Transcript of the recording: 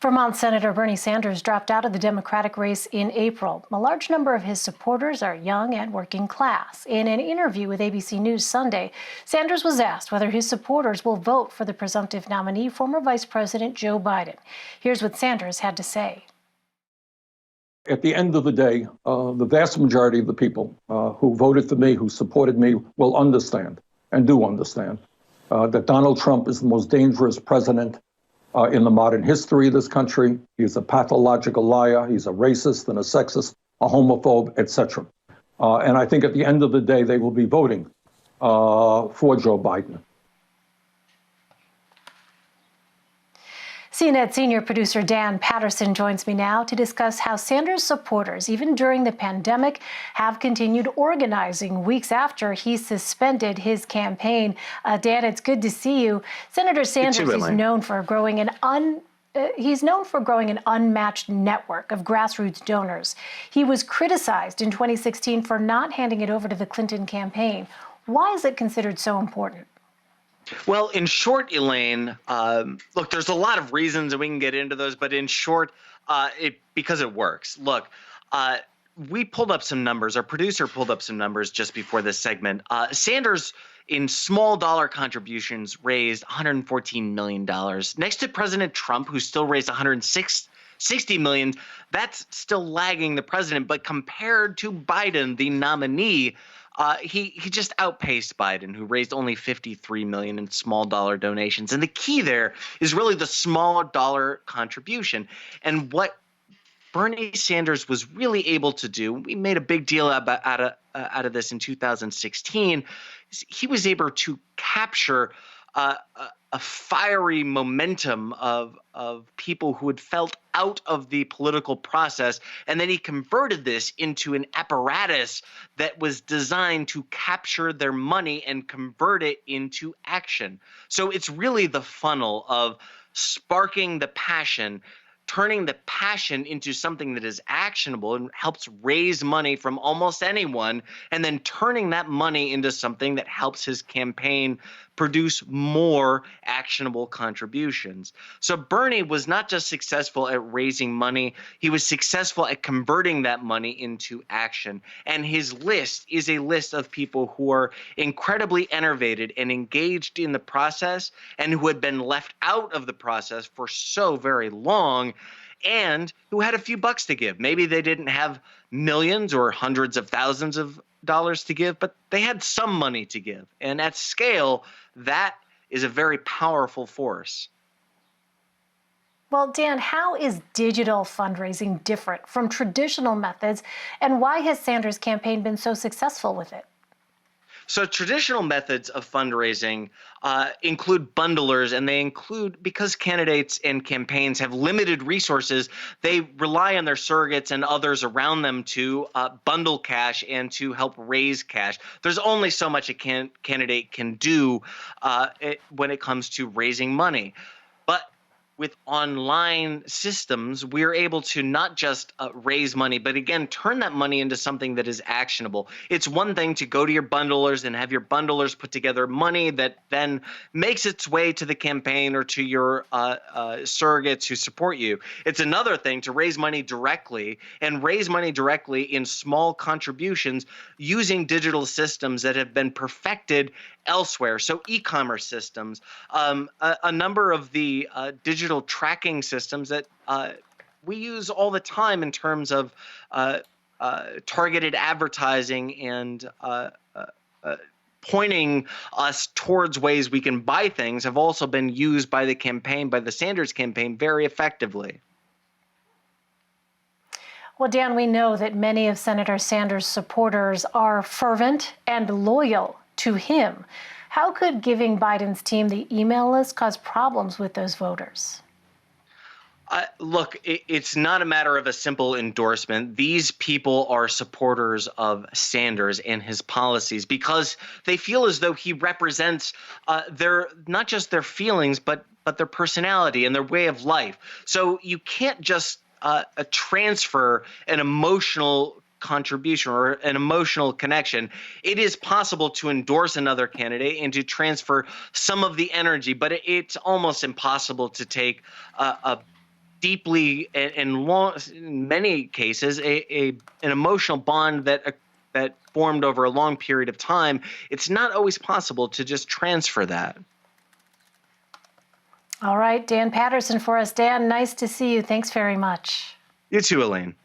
Vermont Senator Bernie Sanders dropped out of the Democratic race in April. A large number of his supporters are young and working class. In an interview with ABC News Sunday, Sanders was asked whether his supporters will vote for the presumptive nominee, former Vice President Joe Biden. Here's what Sanders had to say. At the end of the day, the vast majority of the people who voted for me, who supported me, will understand and do understand that Donald Trump is the most dangerous president in the modern history of this country. He's a pathological liar. He's a racist and a sexist, a homophobe, etc. And I think at the end of the day, they will be voting for Joe Biden. CNN senior producer Dan Patterson joins me now to discuss how Sanders supporters, even during the pandemic, have continued organizing weeks after he suspended his campaign. Dan, it's good to see you. Senator Sanders is known for growing an unmatched network of grassroots donors. He was criticized in 2016 for not handing it over to the Clinton campaign. Why is it considered so important? Well, in short, Elaine, look, there's a lot of reasons, and we can get into those, but in short, because it works. Look, we pulled up some numbers. Our producer pulled up some numbers just before this segment. Sanders, in small dollar contributions, raised $114 million. Next to President Trump, who still raised $160 million, that's still lagging the president. But compared to Biden, the nominee, he just outpaced Biden, who raised only $53 million in small dollar donations. And the key there is really the small dollar contribution. And what Bernie Sanders was really able to do, we made a big deal out of this in 2016, he was able to capture a fiery momentum of people who had felt out of the political process, and then he converted this into an apparatus that was designed to capture their money and convert it into action. So it's really the funnel of sparking the passion, turning the passion into something that is actionable and helps raise money from almost anyone, and then turning that money into something that helps his campaign produce more actionable contributions. So Bernie was not just successful at raising money, he was successful at converting that money into action. And his list is a list of people who are incredibly enervated and engaged in the process, and who had been left out of the process for so very long, and who had a few bucks to give. Maybe they didn't have millions or hundreds of thousands of dollars to give, but they had some money to give. And at scale, that is a very powerful force. Well, Dan, how is digital fundraising different from traditional methods, and why has Sanders' campaign been so successful with it? So traditional methods of fundraising include bundlers, and they include, because candidates and campaigns have limited resources, they rely on their surrogates and others around them to bundle cash and to help raise cash. There's only so much a candidate can do when it comes to raising money. But with online systems, we're able to not just raise money, but again, turn that money into something that is actionable. It's one thing to go to your bundlers and have your bundlers put together money that then makes its way to the campaign or to your surrogates who support you. It's another thing to raise money directly, and raise money directly in small contributions using digital systems that have been perfected elsewhere. So e-commerce systems, a number of the digital tracking systems that we use all the time in terms of targeted advertising and pointing us towards ways we can buy things have also been used by the campaign, by the Sanders campaign, very effectively. Well, Dan, we know that many of Senator Sanders' supporters are fervent and loyal to him. How could giving Biden's team the email list cause problems with those voters? Look, it's not a matter of a simple endorsement. These people are supporters of Sanders and his policies because they feel as though he represents their, not just their feelings, but their personality and their way of life. So you can't just transfer an emotional contribution or an emotional connection. It is possible to endorse another candidate and to transfer some of the energy, but it's almost impossible to take a deeply and long, in many cases, an emotional bond that formed over a long period of time. It's not always possible to just transfer that. All right, Dan Patterson for us. Dan, nice to see you. Thanks very much. You too, Elaine.